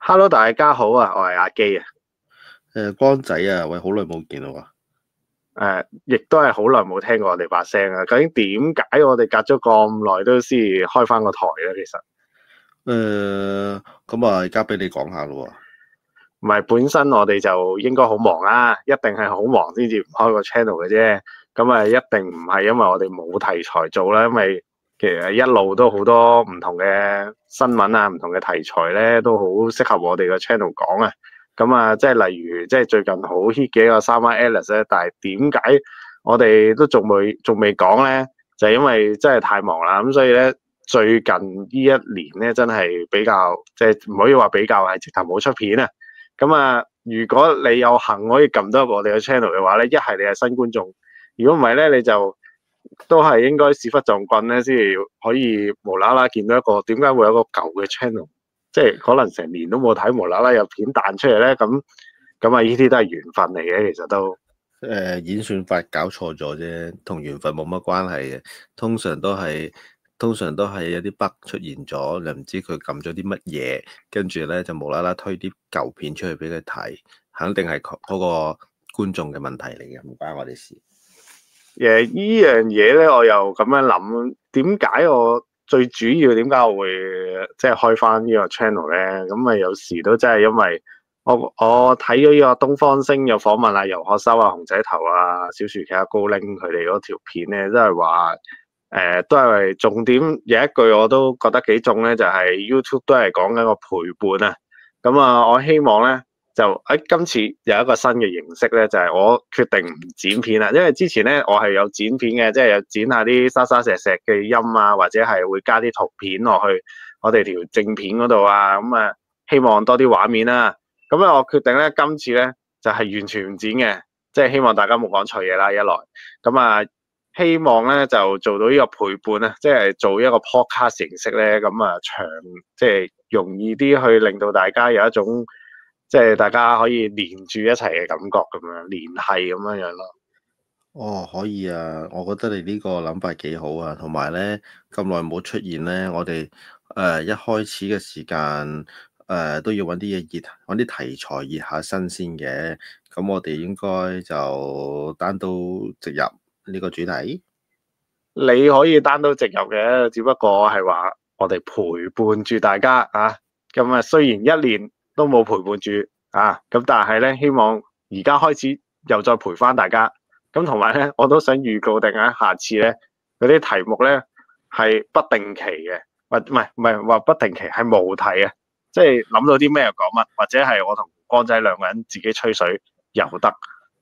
Hello，大家好啊，我係阿基啊。光仔啊，喂，好耐冇見啦喎。亦都係好耐冇聽過我哋把聲啊。究竟點解我哋隔咗咁耐都先開翻個台咧？其實咁啊，而家俾你講下咯唔係本身我哋就應該好忙啦，一定係好忙先至唔開個 channel 嘅啫。咁啊，一定唔係因為我哋冇題材做啦，因為其實一路都好多唔同嘅新聞啊，唔同嘅題材咧，都好適合我哋個 channel 講啊。咁啊，即係例如，即係最近好 hit 嘅一個三 y Alice 咧，但係點解我哋都仲未講咧？就係因為真係太忙啦，咁所以咧最近呢一年咧真係比較，即係唔可以話比較，係直頭冇出片啊。咁啊，如果你有幸可以撳到我哋嘅 channel 嘅話咧，一係你係新觀眾，如果唔係咧，你就都係應該屎忽撞棍咧，先可以無啦啦見到一個點解會有一個舊嘅 channel，即係可能成年都冇睇，無啦啦有片彈出嚟咧，咁啊呢啲都係緣分嚟嘅，其實都演算法搞錯咗啫，同緣分冇乜關係嘅。通常都係有啲 bug 出現咗，又唔知佢撳咗啲乜嘢，跟住咧就無啦啦推啲舊片出去俾佢睇，肯定係嗰個觀眾嘅問題嚟嘅，唔關我哋事。呢樣嘢咧，我又咁樣諗，點解我最主要點解我會即係開翻呢個 channel 咧？咁啊有時都真係因為我睇咗呢個東方星有訪問啊游學修啊熊仔頭啊小薯茄高拎佢哋嗰條片咧，都係話都係重點有一句我都覺得幾重咧，就係 YouTube 都係講緊個陪伴啊。咁啊，我希望咧。就喺今次有一個新嘅形式咧，就係我決定唔剪片啦。因為之前咧我係有剪片嘅，即係有剪下啲沙沙石石嘅音啊，或者係會加啲圖片落去我哋條正片嗰度啊。咁啊，希望多啲畫面啦。咁咧我決定咧今次咧就係完全唔剪嘅，即係希望大家冇講錯嘢啦。一來咁啊，希望咧就做到呢個陪伴啊，即係做一個 podcast 形式咧，咁啊長即係容易啲去令到大家有一種。即係大家可以連住一齊嘅感覺咁樣，聯繫咁樣樣咯。哦，可以啊，我覺得你呢個諗法幾好啊，同埋咧咁耐冇出現咧，我哋一開始嘅時間都要揾啲嘢熱，揾啲題材熱下身先嘅。咁我哋應該就單刀直入呢個主題。你可以單刀直入嘅，只不過係話我哋陪伴住大家啊。咁啊，雖然一年都冇陪伴住啊，咁但係咧，希望而家開始又再陪翻大家。咁同埋咧，我都想預告定啊，下次咧嗰啲題目咧係不定期嘅，或唔係話不定期，係無題啊。即係諗到啲咩就講乜，或者係我同光仔兩個人自己吹水又得。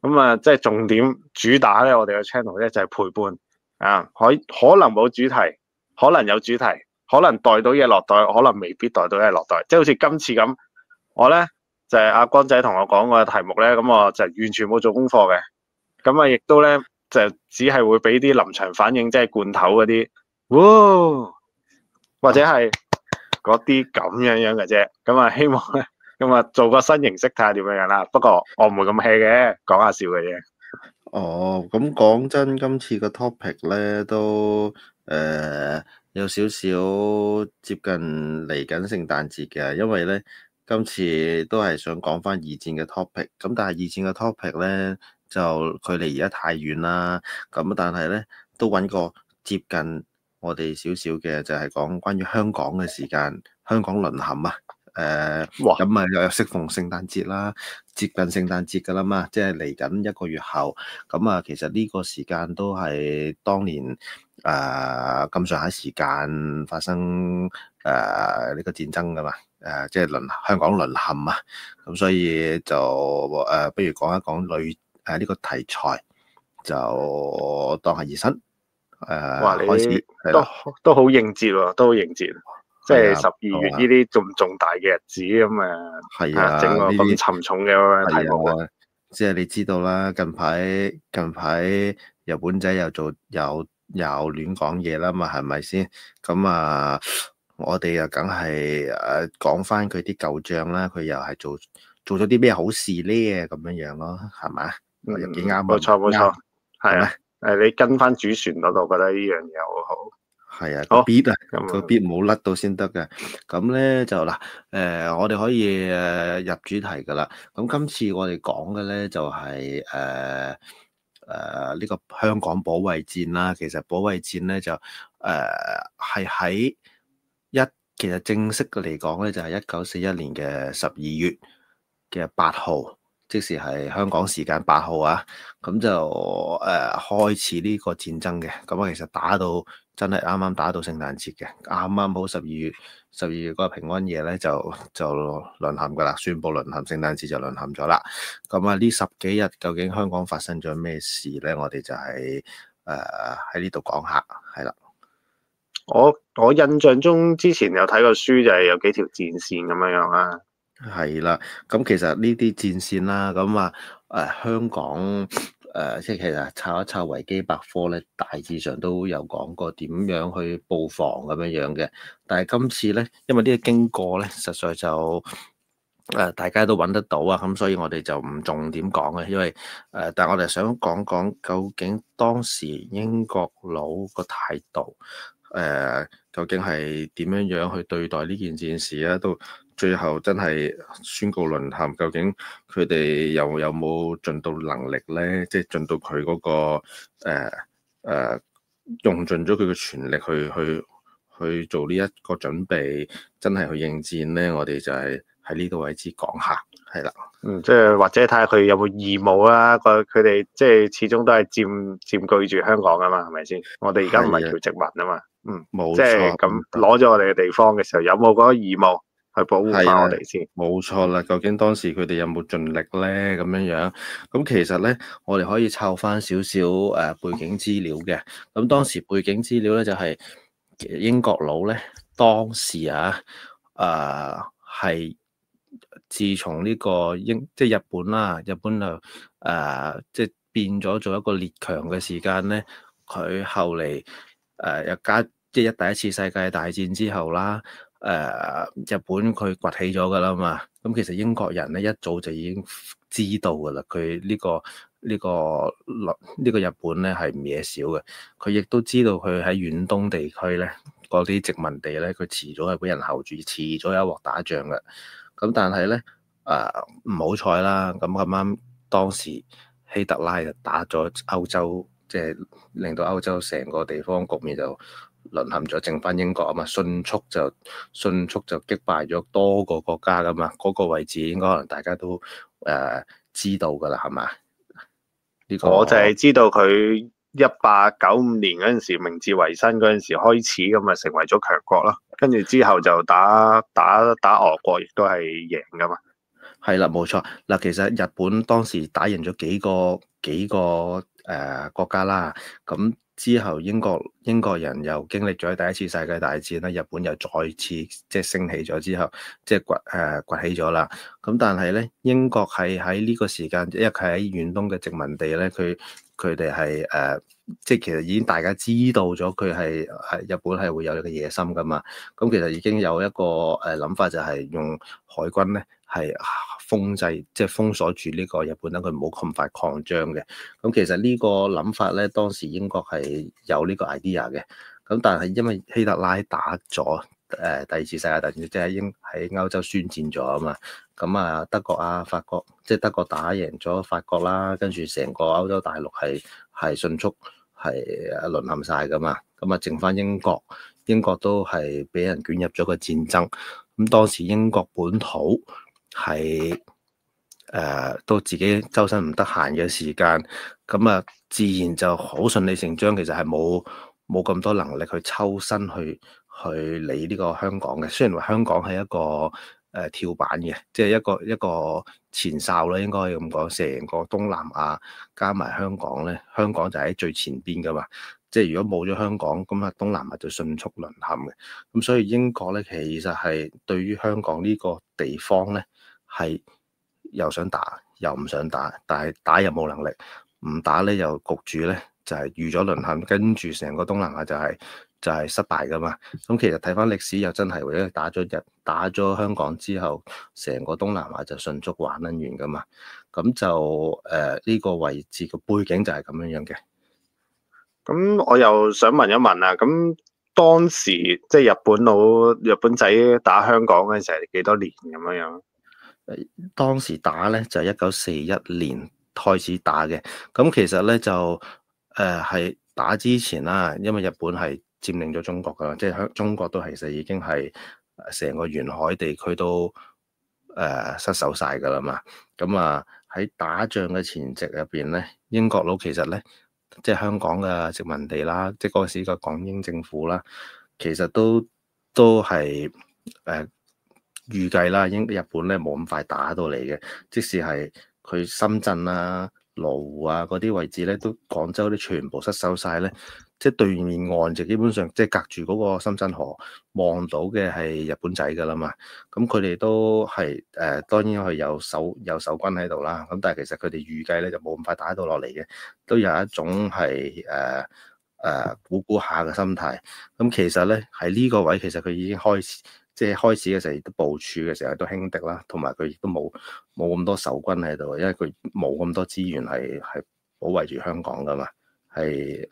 咁啊，即係重點主打咧，我哋嘅 channel 咧就係陪伴。啊，可能冇主題，可能有主題，可能袋到嘢落袋，可能未必袋到嘢落袋。即係好似今次咁，我咧就係阿光仔同我講個題目咧，咁我就完全冇做功課嘅。咁啊，亦都咧就只係會俾啲臨場反應，即係罐頭嗰啲，哇，或者係嗰啲咁樣樣嘅啫。咁啊，希望咧咁啊做個新形式睇下點樣樣啦。不過我唔會咁 hea 嘅，講下笑嘅啫。哦，咁講真，今次個 topic 咧都有少少接近嚟緊聖誕節嘅，因為咧今次都係想講翻二戰嘅 topic，咁但係二戰嘅 topic 咧就距離而家太遠啦，咁但係咧都揾個接近我哋少少嘅，就係講關於香港嘅時間，香港淪陷啊！哇！咁啊，又適逢聖誕節啦，接近聖誕節噶啦嘛，即係嚟緊一個月後，咁啊，其實呢個時間都係當年咁上下時間發生呢個戰爭噶嘛，即係香港淪陷啊，咁所以就不如講一講呢個題材，就當係熱身哇！你開始係都啦，都好應節喎，都好應節，即係係啊，12月呢啲重大嘅日子咁係啊，整個呢啲。咁沉重嘅題目嘅。係啊，即係你知道啦，近排日本仔又亂講嘢啦嘛，係咪先？咁啊，我哋又梗係講翻佢啲舊賬啦，佢又係做咗啲咩好事咧？咁樣樣咯，係嘛？又幾啱啊，冇錯冇錯，啱係咩？係啊。你跟翻主旋律度，覺得呢樣嘢好好。係啊，個好， beat 啊，個咁啊 beat 冇甩到先得嘅。咁咧就嗱，我哋可以入主題噶啦。咁今次我哋講嘅咧就係呢個香港保衛戰啦。其實保衛戰咧就係喺其實正式嘅嚟講咧就係1941年嘅12月嘅8號。即時係香港時間8號啊，咁就開始呢個戰爭嘅。咁啊，其實打到真係啱啱打到聖誕節嘅，啱啱好十二月嗰個平安夜咧就淪陷噶啦，宣布淪陷，聖誕節就淪陷咗啦。咁啊，呢十幾日究竟香港發生咗咩事咧？我哋就係喺呢度講下，係啦。我印象中之前有睇過書，就係有幾條戰線咁樣樣啦。係啦，咁其實呢啲戰線啦，咁啊香港即係其實抄一抄維基百科咧，大致上都有講過點樣去布防咁樣樣嘅。但係今次咧，因為呢個經過咧，實在就大家都揾得到啊，咁所以我哋就唔重點講嘅，因為但係我哋想講講究竟當時英國佬個態度，究竟係點樣樣去對待呢件戰事啊？到最後真係宣告淪陷，究竟佢哋有冇盡到能力咧？即係盡到佢嗰個用盡咗佢嘅全力去做呢一個準備，真係去應戰咧？我哋就係喺呢個位置講下，係啦。即係或者睇下佢有冇義務啦。佢哋即係始終都係佔據住香港啊嘛，係咪先？我哋而家唔係叫殖民啊嘛。冇即係錯，咁攞咗我哋嘅地方嘅時候，有冇嗰個義務去保護翻我哋先？冇錯啦。究竟當時佢哋有冇盡力咧？咁樣樣，咁其實咧，我哋可以抄翻少少背景資料嘅。咁當時背景資料咧就係其實英國佬咧當時係自從呢個即係日本啦，日本就即係變咗做一個列強嘅時間咧，佢後嚟又即係第一次世界大戰之後啦，日本佢崛起咗噶啦嘛，咁其實英國人咧一早就已經知道噶啦，佢呢個日本咧係唔嘢少嘅，佢亦都知道佢喺遠東地區咧嗰啲殖民地咧，佢遲早係俾人候住，遲早有一鑊打仗嘅。咁但係咧唔好彩啦，咁啱當時希特拉就打咗歐洲，即係令到歐洲成個地方局面就淪陷咗，剩翻英國啊嘛，迅速就擊敗咗多個國家噶嘛，嗰個位置應該可能大家都知道噶啦，係嘛？呢個我就係知道佢1895年嗰陣時明治維新嗰陣時開始咁啊，成為咗強國咯。跟住之後就打俄國，亦都係贏噶嘛。係啦，冇錯嗱。其實日本當時打贏咗幾個國家啦，咁之後英國人又經歷咗第一次世界大戰啦，日本又再次即係升起咗之後，即係崛起咗啦。咁但係咧，英國係喺呢個時間，因為佢喺遠東嘅殖民地咧，佢哋係即係其實已經大家知道咗佢係日本係會有呢個野心噶嘛。咁其實已經有一個諗法，就係用海軍咧係封制，即係封鎖住呢個日本，等佢唔好咁快擴張嘅。咁其實呢個諗法咧，當時英國係有呢個 idea 嘅。咁但係因為希特拉打咗第二次世界大戰，即係喺歐洲宣戰咗啊嘛。咁啊，德國啊、法國，即係德國打贏咗法國啦，跟住成個歐洲大陸係迅速係淪陷晒噶嘛。咁啊，剩翻英國都係俾人捲入咗個戰爭。咁當時英國本土係到自己周身唔得閒嘅時間，咁啊自然就好順理成章，其實係冇咁多能力去抽身去理呢個香港嘅。雖然話香港係一個跳板嘅，即係一個前哨啦，應該可以咁講。成個東南亞加埋香港咧，香港就喺最前邊噶嘛。即係如果冇咗香港，咁啊東南亞就迅速淪陷嘅。咁所以英國咧，其實係對於香港呢個地方咧，係又想打又唔想打，但係打又冇能力，唔打咧又焗住咧就係預咗淪陷，跟住成個東南亞就係失敗噶嘛。咁其實睇翻歷史又真係，為咗打咗香港之後，成個東南亞就迅速玩得完噶嘛。咁就呢個位置嘅背景就係咁樣樣嘅。咁我又想問一問啊，咁當時即係日本仔打香港嘅時候係幾多年咁樣樣？當時打咧就係1941年開始打嘅，咁其實咧就係打之前啦，因為日本係佔領咗中國噶啦，即係中國都其實已經係成個沿海地區都失守晒噶啦嘛，咁啊喺打仗嘅前夕入邊咧，英國佬其實咧即係香港嘅殖民地啦，即係嗰時個港英政府啦，其實都係預計啦，日本咧冇咁快打到嚟嘅，即使係佢深圳啊、羅湖啊嗰啲位置咧，都廣州啲全部失守晒咧，即係對面岸就基本上即係隔住嗰個深圳河望到嘅係日本仔噶啦嘛，咁佢哋都係當然係有守軍喺度啦，咁但係其實佢哋預計咧就冇咁快打到落嚟嘅，都有一種係估估下嘅心態，咁其實咧喺呢個位其實佢已經開始。即係開始嘅時候，亦都部署嘅時候都輕敵啦，同埋佢亦都冇咁多守軍喺度，因為佢冇咁多資源係保衛住香港噶嘛，係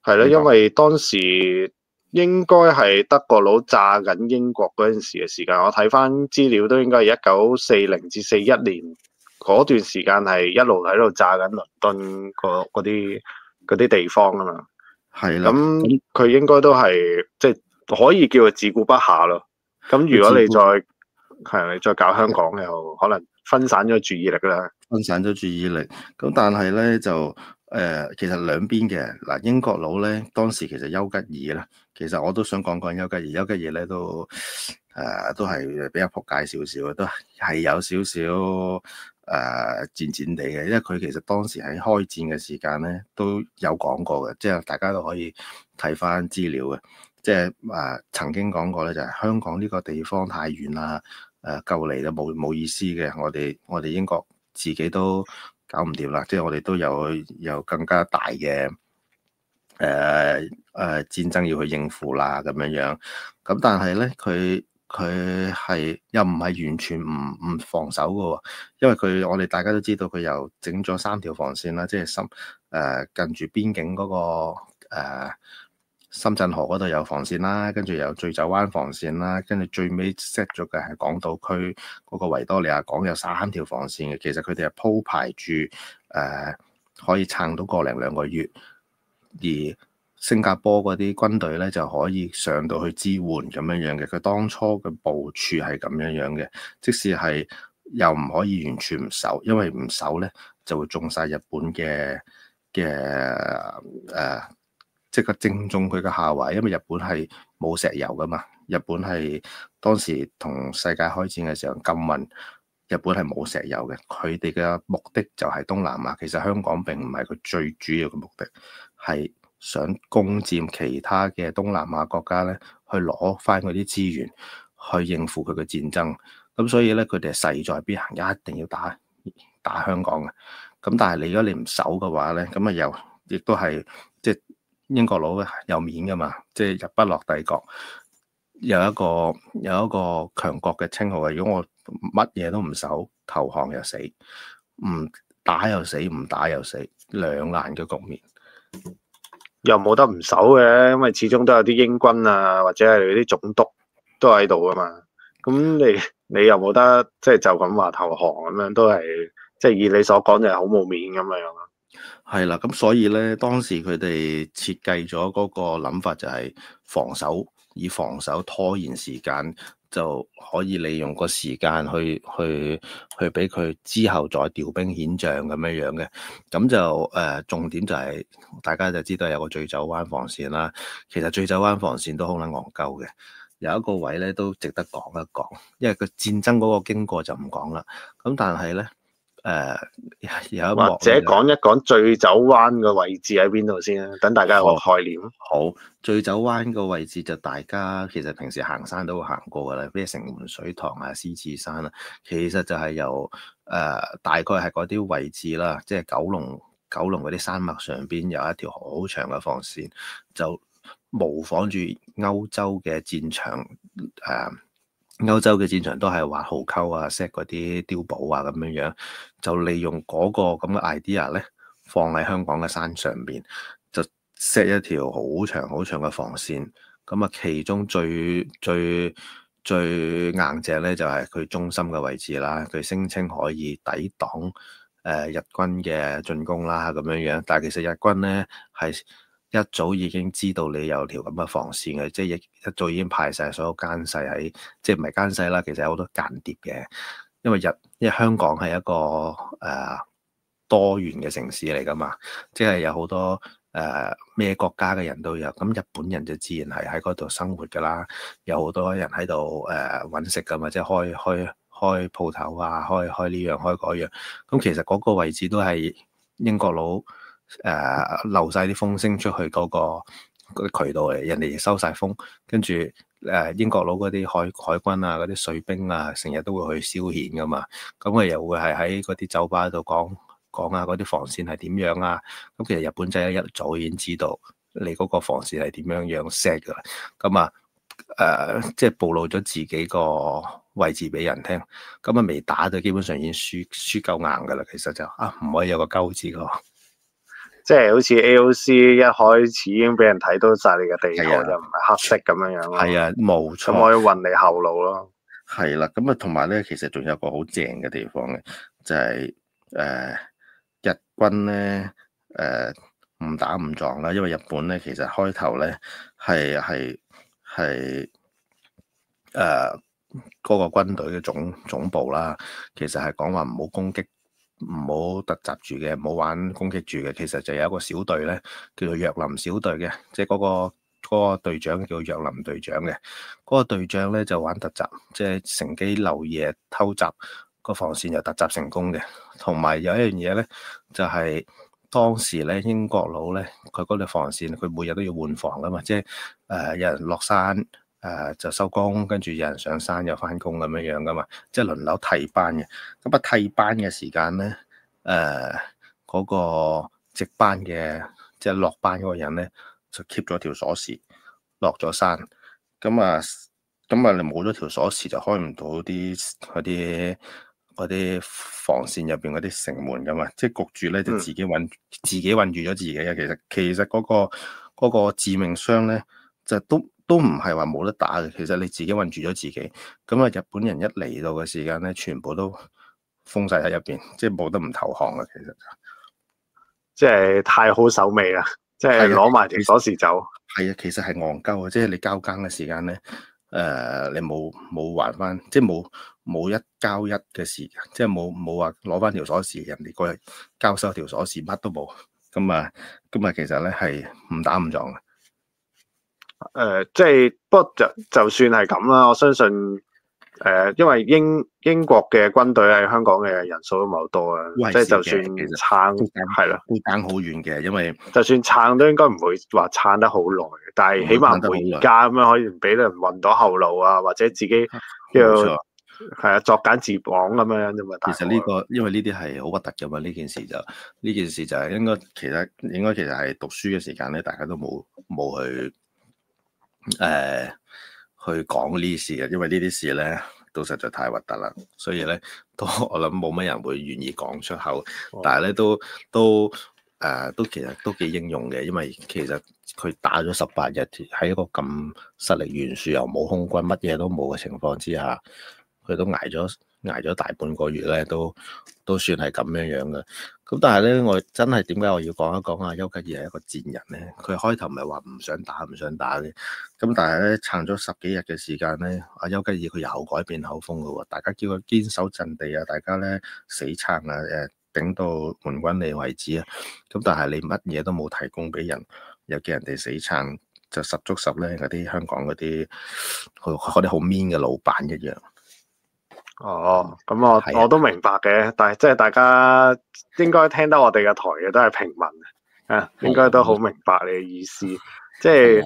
咯，因為當時應該係德國佬炸緊英國嗰陣時嘅時間，我睇翻資料都應該係1940至41年嗰段時間係一路喺度炸緊倫敦嗰啲地方啊嘛，係啦，咁佢應該都係即係。可以叫做自顧不暇咯。咁如果你再搞香港，又可能分散咗注意力啦。分散咗注意力。咁但係咧就其實兩邊嘅嗱，英國佬咧當時其實丘吉爾啦，其實我都想講丘吉爾。丘吉爾咧都係比較仆街少少嘅，都係有少少賤賤地嘅，因為佢其實當時喺開戰嘅時間咧都有講過嘅，即係大家都可以睇翻資料嘅。即係曾經講過咧，就係香港呢個地方太遠啦，夠嚟就冇意思嘅。我哋英國自己都搞唔掂啦，即係我哋都有更加大嘅戰爭要去應付啦咁樣樣。咁但係咧，佢係又唔係完全唔防守嘅，因為我哋大家都知道佢又整咗3條防線啦，即係近住邊境嗰個深圳河嗰度有防線啦，跟住有醉酒灣防線啦，跟住最尾 set 咗嘅係港島區嗰個維多利亞港有3條防線嘅。其實佢哋係鋪排住可以撐到個零2個月，而新加坡嗰啲軍隊咧就可以上到去支援咁樣樣嘅。佢當初嘅部署係咁樣樣嘅，即使係又唔可以完全唔守，因為唔守咧就會中晒日本嘅即係正中佢嘅下懷，因為日本係冇石油噶嘛，日本係當時同世界開戰嘅時候禁運，日本係冇石油嘅，佢哋嘅目的就係東南亞。其實香港並唔係佢最主要嘅目的，係想攻佔其他嘅東南亞國家咧，去攞翻嗰啲資源去應付佢嘅戰爭。咁所以咧，佢哋係勢在必行，一定要打香港嘅。咁但係如果你唔守嘅話咧，咁啊亦都係即係。英國佬有面噶嘛，即係日不落帝國有一個強國嘅稱號嘅。如果我乜嘢都唔守，投降又死，唔打又死，唔打又死，兩難嘅局面。又冇得唔守嘅，因為始終都有啲英軍啊，或者係嗰啲總督都喺度噶嘛。咁你又冇得即係就咁話投降咁樣，都係即係以你所講就係好冇面咁樣。係啦，咁所以咧，當時佢哋設計咗嗰個諗法就係以防守拖延時間，就可以利用個時間去俾佢之後再調兵遣將咁樣樣嘅。咁就重點就係大家就知道有個醉酒灣防線啦。其實醉酒灣防線都好撚戇鳩嘅，有一個位咧都值得講一講，因為個戰爭嗰個經過就唔講啦。咁但係咧。有一幕或者講一講醉酒灣嘅位置喺邊度先啊，等大家有個概念。好，醉酒灣個位置就大家其實平時行山都會行過噶啦，譬如城門水塘啊、獅子山啊，其實就係由大概係嗰啲位置啦，即係九龍嗰啲山脈上邊有一條好長嘅防線，就模仿住歐洲嘅戰場歐洲嘅戰場都係畫壕溝啊 set 嗰啲碉堡啊咁樣樣，就利用嗰個咁嘅 idea 咧，放喺香港嘅山上邊，就 set 一條好長好長嘅防線。咁啊，其中最硬淨咧就係佢中心嘅位置啦。佢聲稱可以抵擋日軍嘅進攻啦，咁樣樣。但係其實日軍咧係一早已經知道你有條咁嘅防線嘅，即係一早已經派晒所有奸細喺，即係唔係奸細啦，其實有好多間諜嘅。因為香港係一個多元嘅城市嚟噶嘛，即係有好多咩國家嘅人都有，咁日本人就自然係喺嗰度生活噶啦，有好多人喺度揾食噶嘛，即係開鋪頭啊，開呢樣開嗰樣，咁其實嗰個位置都係英國佬漏晒啲風聲出去嗰個渠道嚟，人哋收晒風，跟住英國佬嗰啲海軍啊，嗰啲水兵啊，成日都會去消遣噶嘛，咁佢又會係喺嗰啲酒吧度講啊，嗰啲防線係點樣啊？咁其實日本仔一早已經知道你嗰個防線係點樣 set 噶啦。咁啊即係暴露咗自己個位置俾人聽。咁啊未打就基本上已經輸夠硬噶啦。其實就唔可以有個鳩字個。即係好似 AOC 一開始已經俾人睇到晒你嘅地圖，就唔係黑色咁樣樣咯。係啊，冇錯。咁可以運你後路咯。係啦，咁啊同埋咧，其實仲有個好正嘅地方嘅，就係日軍咧誤打誤撞啦，因為日本咧其實開頭咧係嗰個軍隊嘅總部啦，其實係講話唔好攻擊，唔好突襲住嘅，唔好玩攻擊住嘅。其實就有一個小隊咧，叫做若林小隊嘅，即係嗰個隊長叫若林隊長嘅。嗰個隊長咧就玩突襲，即係乘機漏夜偷襲個防線，又突襲成功嘅。同埋有一樣嘢咧，就係當時咧英國佬咧，佢嗰條防線佢每日都要換防噶嘛，即係有人落山就收工，跟住有人上山又翻工咁樣樣噶嘛，即係輪流替班嘅。咁替班嘅時間咧，嗰個值班嘅即係落班嗰個人咧，就 keep 咗條鎖匙落咗山。咁你冇咗條鎖匙就開唔到嗰啲防線入邊嗰啲城門噶嘛，即係焗住咧就自己困住咗自己啊！其實嗰個致命傷咧就都唔係話冇得打嘅，其實你自己困住咗自己。咁日本人一嚟到嘅時間咧，全部都封晒喺入邊，即係冇得唔投降嘅。其實即係太好手尾啦，即係攞埋條鎖匙走。係啊，其實係戇鳩啊！即係你交更嘅時間咧，你冇還翻，即係冇一交一嘅時間，即係冇話攞翻條鎖匙，人哋過嚟交收條鎖匙，乜都冇。咁其實咧係誤打誤撞嘅。即係不過就算係咁啦，我相信因為英國嘅軍隊喺香港嘅人數都唔係好多啊，即係就算撐係啦，都爭好遠嘅，因為就算撐都應該唔會話撐得好耐，但係起碼唔會而家咁樣可以唔俾人運到後路啊，或者自己要係啊作繭自綁咁樣啫嘛。其實因為呢啲係好核突噶嘛，呢件事就係應該其實係讀書嘅時間咧，大家都冇去去講呢啲事嘅，因為呢啲事咧都實在太核突啦，所以咧我諗冇乜人會願意講出口，但係咧都其實都幾英勇嘅，因為其實佢打咗18日喺一個咁實力懸殊又冇空軍乜嘢都冇嘅情況之下，佢都挨咗大半個月咧，都算係咁樣樣嘅。咁但係咧，我真係點解我要講一講丘吉爾係一個賤人咧？佢開頭唔係話唔想打嘅，咁但係咧撐咗10幾日嘅時間咧，丘吉爾佢又改變口風嘅喎。大家叫佢堅守陣地啊，大家咧死撐啊，頂到援軍嚟為止啊。咁但係你乜嘢都冇提供俾人，又叫人哋死撐，就10足10咧嗰啲香港嗰啲好 mean 嘅老闆一樣。哦，咁我都明白嘅，但係即係大家應該聽得我哋嘅台嘅都係平民啊，應該都好明白你嘅意思。即係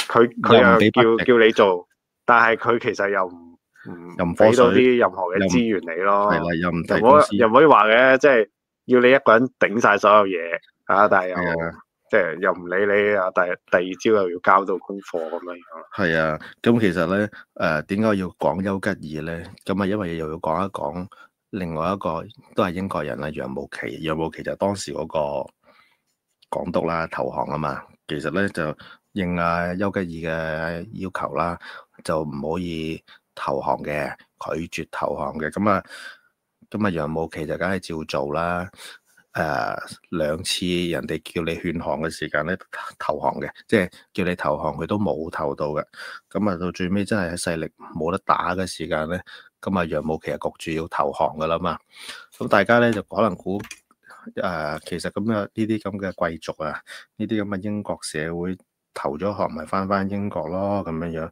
佢又叫你做，但係佢其實又唔俾到啲任何嘅資源你咯。係啦，又唔可以話嘅，即係要你一個人頂晒所有嘢啊，但係又即係又唔理你啊，第二朝又要交到功課咁樣樣。係啊，咁其實咧，點解要講丘吉爾咧？咁因為又要講一講另外一個都係英國人啦，楊慕琦。楊慕琦就當時嗰個港督啦投降啊嘛，其實咧就應丘吉爾嘅要求啦，就唔可以投降嘅，拒絕投降嘅。咁啊楊慕琦就梗係照做啦。兩次人哋叫你勸降嘅時間咧投降嘅，即係叫你投降佢都冇投到嘅。咁啊到最尾真係喺勢力冇得打嘅時間咧，咁啊楊慕琦係焗住要投降噶啦嘛。咁大家咧就可能估其實咁啊呢啲咁嘅貴族啊，呢啲咁嘅英國社會投咗降咪翻英國咯咁樣樣。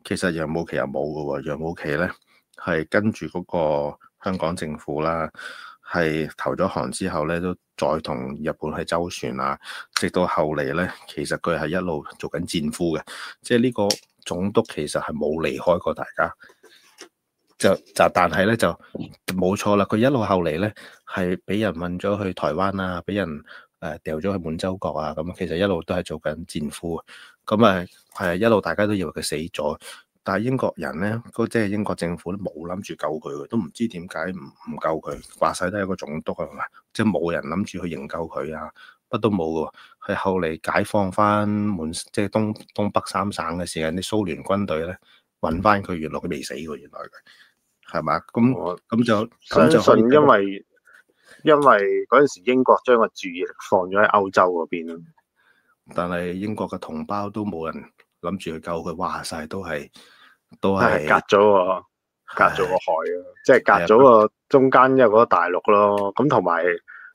其實楊慕琦又冇嘅喎，楊慕琦咧係跟住嗰個香港政府啦。係投咗降之後咧，都再同日本去周旋啊，直到後嚟咧，其實佢係一路做緊戰俘嘅，即係呢個總督其實係冇離開過大家，但係咧就冇錯啦，佢一路後嚟咧係俾人運咗去台灣啊，俾人掉咗去滿洲國啊，咁其實一路都係做緊戰俘，咁啊係一路大家都以為佢死咗。但係英國人咧，即係英國政府都冇諗住救佢，都唔知點解唔救佢，話晒都係一個總督啊，即係冇人諗住去營救佢啊，乜都冇嘅喎。係後嚟解放翻即係東北三省嘅時間，啲蘇聯軍隊咧揾翻佢，原來佢未死喎，原來佢係嘛？咁就相信因為嗰陣時英國將個注意力放咗喺歐洲嗰邊咯，但係英國嘅同胞都冇人諗住去救佢，話晒都係隔咗個海啊，即係隔咗個中間有個大陸咯。咁同埋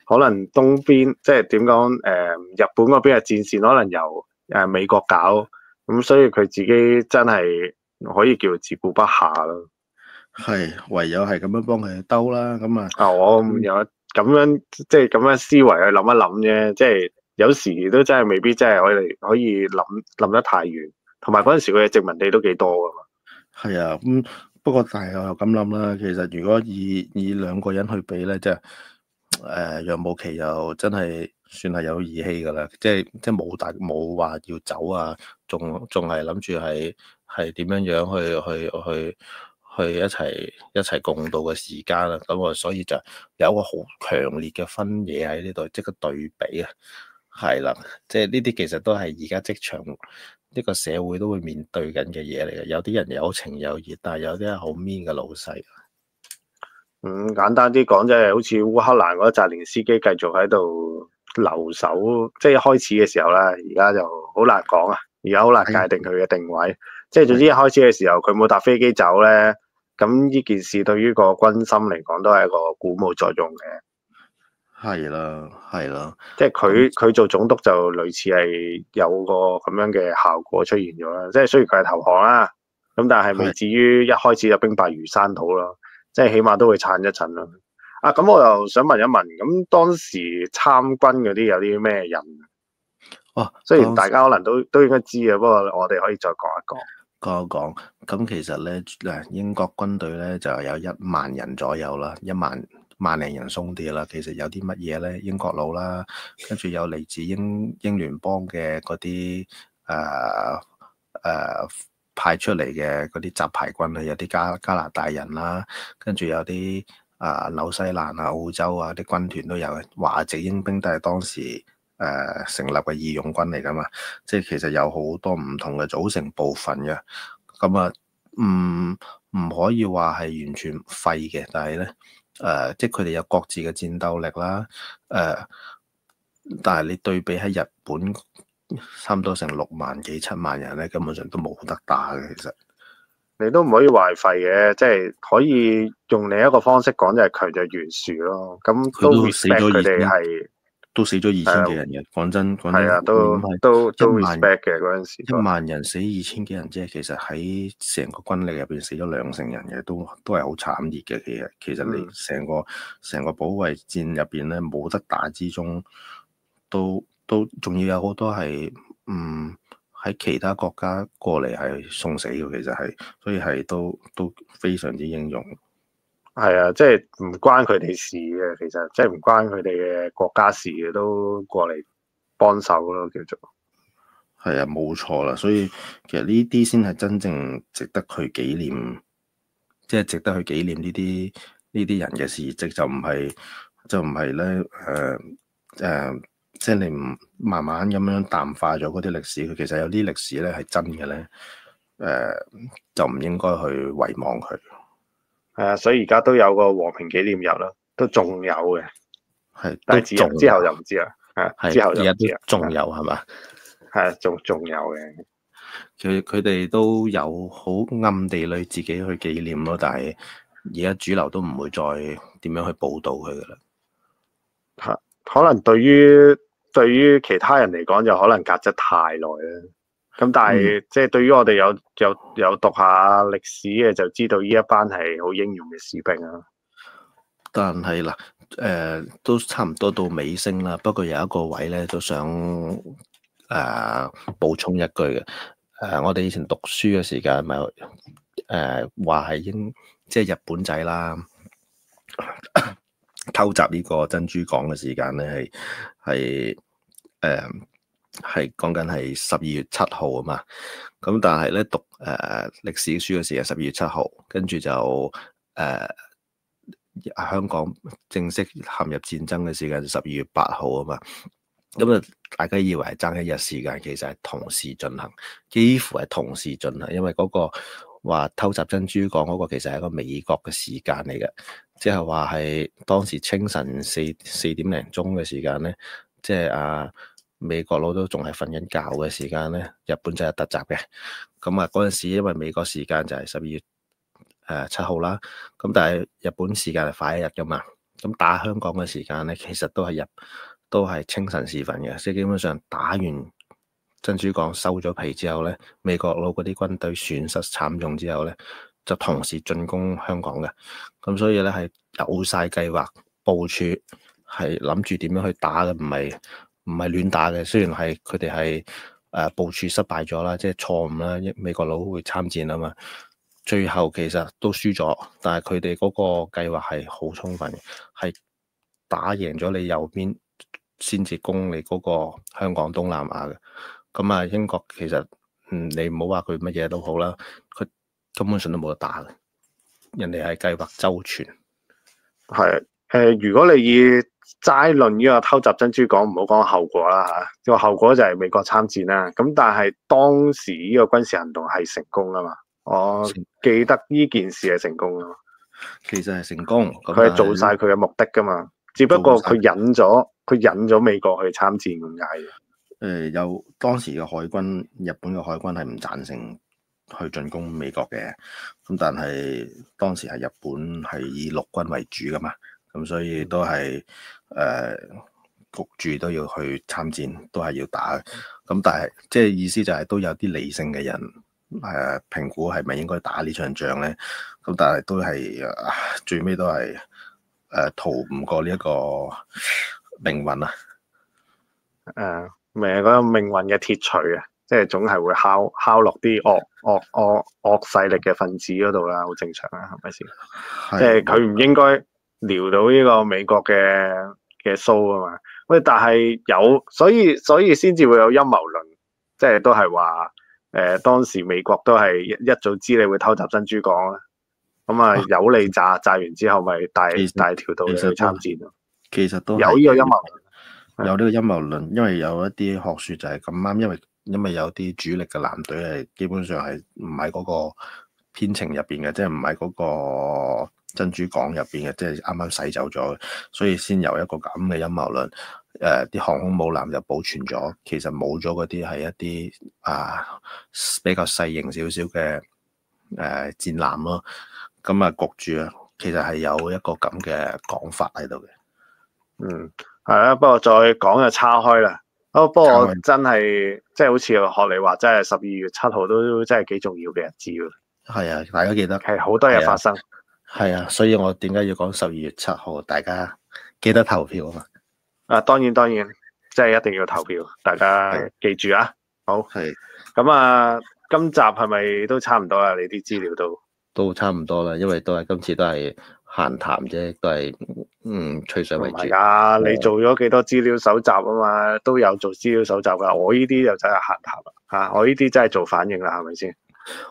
可能東邊即係點講？日本嗰邊嘅戰線可能由美國搞，咁所以佢自己真係可以叫自顧不暇咯。係唯有係咁樣幫佢兜啦。咁我有咁樣即係咁樣思維去諗一諗啫。即係有時都真係未必真係可以諗得太遠。同埋嗰陣時佢嘅殖民地都幾多噶嘛。係啊，不過但係我又咁諗啦。其實如果以兩個人去比咧，即係楊慕琦又真係算係有義氣噶啦，即係冇話要走啊，仲係諗住係點樣去一齊共度嘅時間啦。咁啊，所以就有一個好強烈嘅分野喺呢度，即係個對比啊。係啦，即係呢啲其實都係而家職場呢個社會都會面對緊嘅嘢嚟嘅。有啲人有情有義，但係有啲係好 mean 嘅老細。簡單啲講，即係好似烏克蘭嗰澤連斯基繼續喺度留守，即係一開始嘅時候啦，而家就好難講啊。而家好難界定佢嘅定位。即係總之一開始嘅時候，佢冇搭飛機走咧，咁呢件事對於個軍心嚟講都係一個鼓舞作用嘅。係啦，即係佢做總督就類似係有個咁樣嘅效果出現咗啦。即係雖然佢係投降啦，咁但係未至於一開始就兵敗如山倒咯。即係起碼都會撐一陣咯。咁我又想問一問，咁當時參軍嗰啲有啲咩人？雖然大家可能都應該知嘅，不過我哋可以再講一講。講咁其實咧，英國軍隊咧就有1萬人左右啦，1萬零人鬆啲啦。其實有啲乜嘢咧？英國佬啦，跟住有嚟自英聯邦嘅嗰啲派出嚟嘅嗰啲雜牌軍啊，有啲加拿大人啦，跟住有啲紐西蘭啊、澳洲啊啲軍團都有嘅。華籍英兵都係當時成立嘅義勇軍嚟噶嘛，即係其實有好多唔同嘅組成部分嘅。咁啊，唔可以話係完全廢嘅，但係咧即係佢哋有各自嘅戰鬥力啦。但係你對比喺日本，差唔多成6萬幾7萬人咧，根本上都冇得打嘅。其實你都唔可以話係廢嘅，即係可以用另一個方式講，就係強弱懸殊咯。咁都 respect 佢哋係都死咗2000幾人嘅。講真係啊，都 respect 嘅嗰陣時。1萬人死2000幾人，即係其實喺成個軍力入邊死咗2成人嘅，都係好慘烈嘅。其實你成個保衛戰入邊咧，冇得打之中，都仲要有好多係喺其他國家過嚟係送死嘅，其實係，所以係都非常之英勇。係啊，即係唔關佢哋事嘅，其實即係唔關佢哋嘅國家事嘅，都過嚟幫手咯，叫做。係啊，冇錯啦，所以其實呢啲先係真正值得去紀念，即係值得去紀念呢啲人嘅事蹟，就唔係咧即係你唔慢慢咁樣淡化咗嗰啲歷史，佢其實有啲歷史咧係真嘅咧，就唔應該去遺忘佢。係啊，所以而家都有個和平紀念日啦，都仲有嘅。係但係都仲之後就唔知啦，係之後係而家都就唔知啦。仲有係嘛？係仲有嘅。佢哋都有好暗地裏自己去紀念咯，但係而家主流都唔會再點樣去報導佢噶啦。可能對於其他人嚟講，就可能隔得太耐啦。咁但係即係對於我哋有讀下歷史嘅，就知道呢一班係好英勇嘅士兵啊。但係嗱，都差唔多到尾聲啦。不過有一個位咧，都想補充一句嘅。我哋以前讀書嘅時間咪話係即係日本仔啦，偷襲呢個珍珠港嘅時間咧係講緊係12月7號啊嘛。咁但係咧讀歷史書嘅時候12月7號，跟住就香港正式陷入戰爭嘅時間就12月8號啊嘛。咁啊，大家以為係爭一日時間，其實係同時進行，幾乎係同時進行。因為嗰個話偷襲珍珠港嗰個其實係一個美國嘅時間嚟嘅，即係話係當時清晨四點零鐘嘅時間咧，即係美國佬都仲係瞓緊覺嘅時間咧，日本就係突襲嘅。咁啊嗰陣時因為美國時間就係12月7號啦，咁但係日本時間係快一日噶嘛，咁打香港嘅時間咧其實都係清晨時分嘅，即係基本上打完珍珠港收咗皮之後咧，美國佬嗰啲軍隊損失慘重之後咧，就同時進攻香港嘅。咁所以咧係有晒計劃部署，係諗住點樣去打嘅，唔係亂打嘅。雖然係佢哋係部署失敗咗啦，即係錯誤啦，美國佬會參戰啊嘛。最後其實都輸咗，但係佢哋嗰個計劃係好充分，係打贏咗你右邊，先至攻你嗰個香港東南亞嘅。咁啊，英國其實你唔好話佢乜嘢都好啦，佢根本上都冇得打嘅。人哋係計劃周全。係如果你以齋論呢個偷襲珍珠港，唔好講後果啦嚇，個後果就係美國參戰啦。咁但係當時呢個軍事行動係成功啊嘛，我記得呢件事係成功啊嘛。其實係成功，佢係做晒佢嘅目的噶嘛，只不過佢引咗美國去參戰咁解嘅。有當時嘅海軍，日本嘅海軍係唔贊成去進攻美國嘅，咁但係當時係日本係以陸軍為主噶嘛，咁所以都係焗住都要去參戰，都係要打。咁但係即係意思就係都有啲理性嘅人評估係咪應該打呢場仗咧？咁但係都係最尾都係逃唔過呢一個命運啊！咪係嗰個命運嘅鐵錘啊，即係總係會敲落啲惡勢力嘅分子嗰度啦，好正常啊，係咪先？即係佢唔應該撩到呢個美國嘅鬚啊嘛。喂，但係所以先至會有陰謀論，即係都係話當時美國都係一早知你會偷襲珍珠港啦，咁啊有你炸完之後，咪大條道理去參戰咯。其實都有呢個陰謀論。有呢個陰謀論，因為有一啲學説就係咁啱，因為有啲主力嘅艦隊係基本上係唔喺嗰個編程入邊嘅，即係唔喺嗰個珍珠港入邊嘅，即係啱啱洗走咗，所以先有一個咁嘅陰謀論。啲航空母艦就保存咗，其實冇咗嗰啲係一啲比較細型少少嘅戰艦咯。咁啊焗住啊，其實係有一個咁嘅講法喺度嘅。係啦，不過再講就叉開啦。不過我真係即係好似學你話，真係12月7號都真係幾重要嘅日子喎。係啊，大家記得係好多嘢發生。係啊，所以我點解要講12月7號？大家記得投票啊嘛。當然，即係一定要投票，大家記住啊。好，係咁啊，今集係咪都差唔多啦？你啲資料都差唔多啦，因為今次都係閒談啫，都係吹水為主。唔係㗎，你做咗幾多資料搜集啊嘛？都有做資料搜集㗎。我呢啲就真係閒談啦，我呢啲真係做反應啦，係咪先？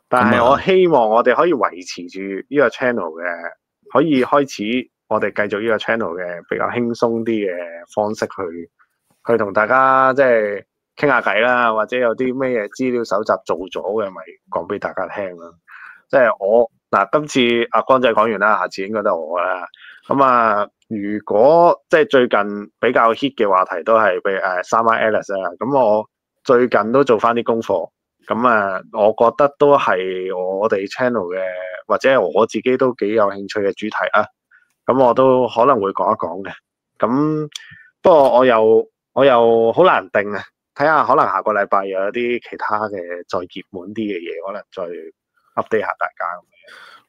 但係我希望我哋可以維持住呢個 channel 嘅，可以開始我哋繼續呢個 channel 嘅比較輕鬆啲嘅方式去去同大家即係傾下偈啦，或者有啲咩嘢資料搜集做咗嘅，咪講俾大家聽啦。即係我嗱，今次阿光仔講完啦，下次應該都係我啦。咁啊，如果即係最近比較 hit 嘅話題都係譬如Summer Alice 啊，咁我最近都做翻啲功課。咁啊，我覺得都係我哋 channel 嘅，或者係我自己都幾有興趣嘅主題啊。咁我都可能會講一講嘅。咁不過我又好難定啊，睇下可能下個禮拜有一啲其他嘅再熱門啲嘅嘢，可能再 update 下大家。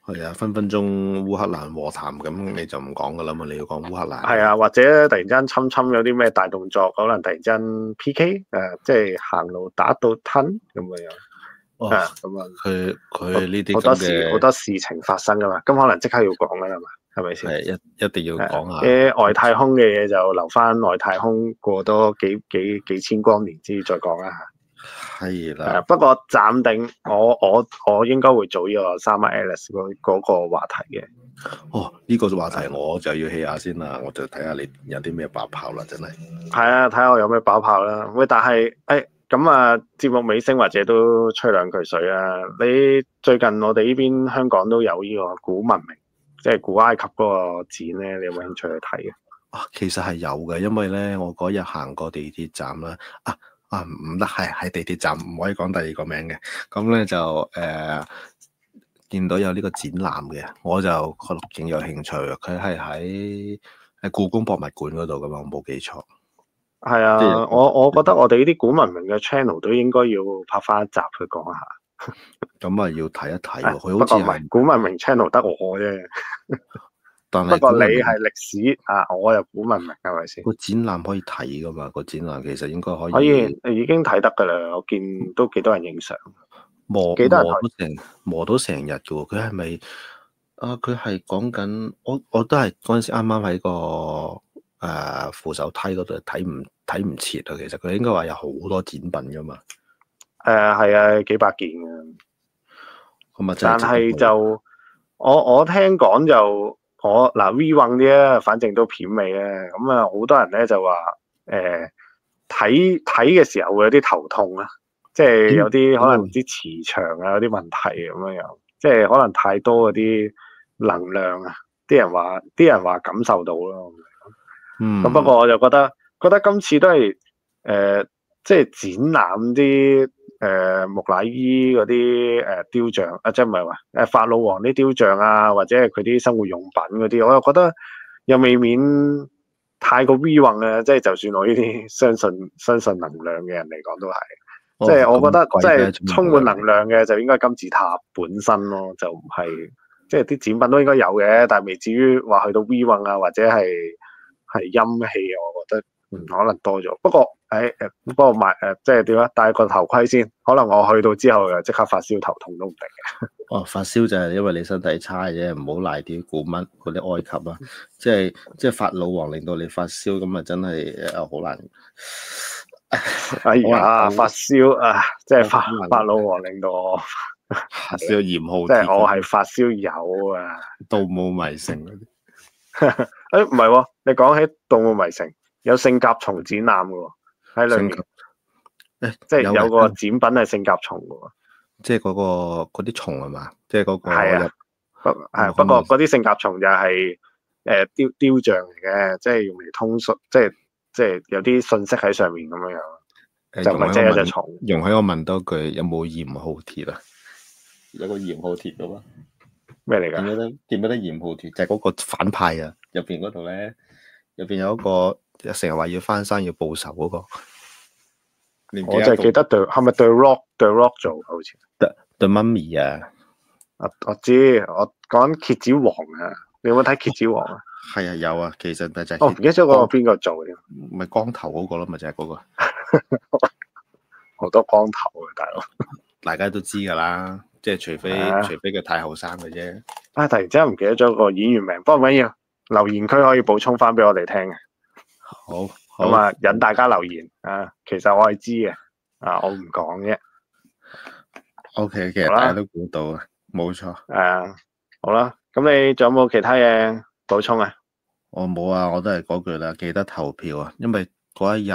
係啊，分分鐘烏克蘭和談咁你就唔講噶啦嘛，你要講烏克蘭。係啊，或者突然間侵有啲咩大動作，可能突然間 PK 即係行路打到吞咁樣。哦，咁啊，佢呢啲好多事情發生噶嘛，咁可能即刻要講噶啦嘛，係咪先？係一定要講下。啲外太空嘅嘢就留翻外太空過多幾千光年之再講啦。係啦，不過暫定我應該會做呢個 Summer Alice 嗰個話題嘅。哦，呢個話題我就要起下先啦，我就睇下你有啲咩爆炮啦，真係。係啊，睇下我有咩爆炮啦。喂，但係咁啊，節目尾聲或者都吹兩句水啊。你最近我哋呢邊香港都有呢個古文明，即係古埃及嗰個展咧，你有冇興趣去睇嘅？其實係有嘅，因為咧我嗰日行過地鐵站啦，唔得，係地鐵站，唔可以講第二個名嘅。咁咧就見到有呢個展覽嘅，我就覺得勁有興趣。佢係喺故宮博物館嗰度噶嘛，我冇記錯。係啊，我覺得我哋呢啲古文明嘅 channel 都應該要拍翻一集去講下。咁啊，要睇一睇喎。佢好似不過唔係古文明 channel 得我啫。但係不過你係歷史啊，我又古文明，係咪先？個展覽可以睇噶嘛？個展覽其實應該可以。可以，已經睇得噶啦。我見都幾多人影相，幾多人磨到成日嘅喎。佢係咪佢係講緊我都係嗰陣時啱啱喺個扶手梯嗰度睇唔切啊。其實佢應該話有好多展品噶嘛。係啊，幾百件嘅。咁啊，但係就我聽講就嗱 V 運啲啊，反正都片尾咧。咁啊，好多人咧就話睇嘅時候會有啲頭痛啊，即係有啲可能唔知磁場啊有啲問題咁樣，即係可能太多嗰啲能量啊，啲人話感受到咯。咁不過我就覺得今次都係即係展覽啲木乃伊嗰啲雕像啊，即係唔係話法老王啲雕像啊，或者係佢啲生活用品嗰啲，我又覺得又未免太過 V 運啊！即係就算我呢啲相信能量嘅人嚟講都係，即係我覺得即係充滿能量嘅就應該金字塔本身咯，就唔係即係啲展品都應該有嘅，但係未至於話去到 V 運啊，或者係陰氣啊，我覺得可能多咗。不過不過即係點啊？戴個頭盔先，可能我去到之後又即刻發燒頭痛都唔定嘅。發燒就係因為你身體差啫，唔好賴啲古文嗰啲埃及啊，即係法老王令到你發燒，咁啊真係好難。哎呀，發燒啊，即係法老王令到我發燒鹽號，即係我係發燒友啊！盜墓迷城嗰啲。唔係喎，你講起盜墓迷城，有聖甲蟲展覽嘅喎，喺裏面。即係有個展品係聖甲蟲嘅喎。即係嗰啲蟲係嘛？即係嗰個係啊，不過嗰啲聖甲蟲就係雕像嚟嘅，即係用嚟通訊，即係有啲信息喺上面咁樣樣，就唔係即係一隻蟲。容許我問多句，有冇鹽號鐵啊？有個鹽號鐵嘅嘛？咩嚟㗎？見唔見得鹽號鐵？就係嗰個反派啊！入邊嗰度咧，入邊有一個成日話要翻山要報仇嗰個。我就係記得係咪 The Rock 做嘅好似 The Mummy 啊，我知，我講蠍子王啊，你有冇睇蠍子王啊？係啊，有啊，其實就係唔記得咗嗰個邊個做嘅，咪光頭嗰個咯，咪就係嗰個，好多光頭啊，大佬，大家都知噶啦，即係除非佢太後生嘅啫。突然之間唔記得咗個演員名，不過唔緊要，留言區可以補充翻俾我哋聽嘅。好。咁啊，引大家留言啊！其實我係知嘅，我唔講啫。OK， 其實大家都估到啊，冇錯。好啦，咁你仲有冇其他嘢補充啊？我冇啊，我都係嗰句啦，記得投票啊，因為嗰一日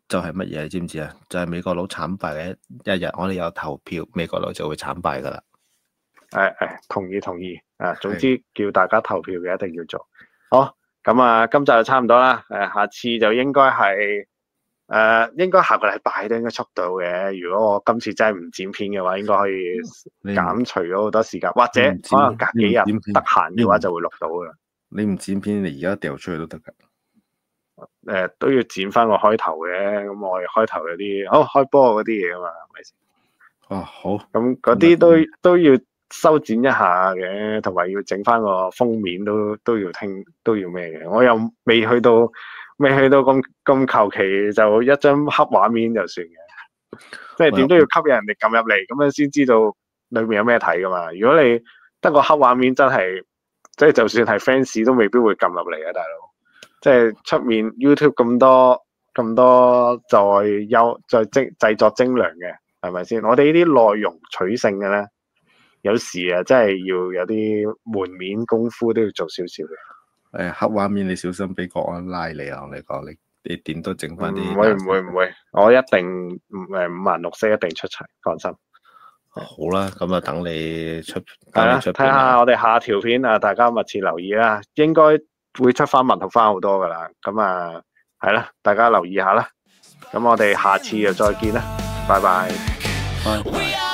就係乜嘢？你知唔知啊？就係美國佬慘敗嘅一日，我哋有投票，美國佬就會慘敗噶啦。同意總之叫大家投票嘅一定要做。好，咁啊，今集就差唔多啦。下次就應該係應該下個禮拜都應該出到嘅。如果我今次真係唔剪片嘅話，應該可以減除咗好多時間，或者可能隔幾日得閒嘅話就會錄到噶啦。你唔剪片，你而家掉出去都得噶。都要剪翻個開頭嘅，咁我哋開頭有啲開波嗰啲嘢啊嘛，係咪先？好。咁嗰啲都要修剪一下嘅，同埋要整翻個封面都要都要咩嘅。我又未去到咁求其就一張黑畫面就算嘅，即係點都要吸引人哋撳入嚟，咁樣先知道裏面有咩睇噶嘛。如果你得個黑畫面，真係即係就算係 fans 都未必會撳入嚟啊，大佬。即係出面 YouTube 咁多再製作精良嘅，係咪先？我哋呢啲內容取勝嘅咧，有時啊真係要有啲門面功夫都要做少少嘅。黑畫面你小心俾國安拉你啊！我講你點都整翻啲。唔會，我一定5顏6色一定出齊，放心。好啦，咁啊等你出。係啦，睇下我哋下條片啊，大家密切留意啦，應該會出翻文圖翻好多噶啦。咁啊係啦，大家留意下啦。咁我哋下次就再見啦，拜拜。拜拜。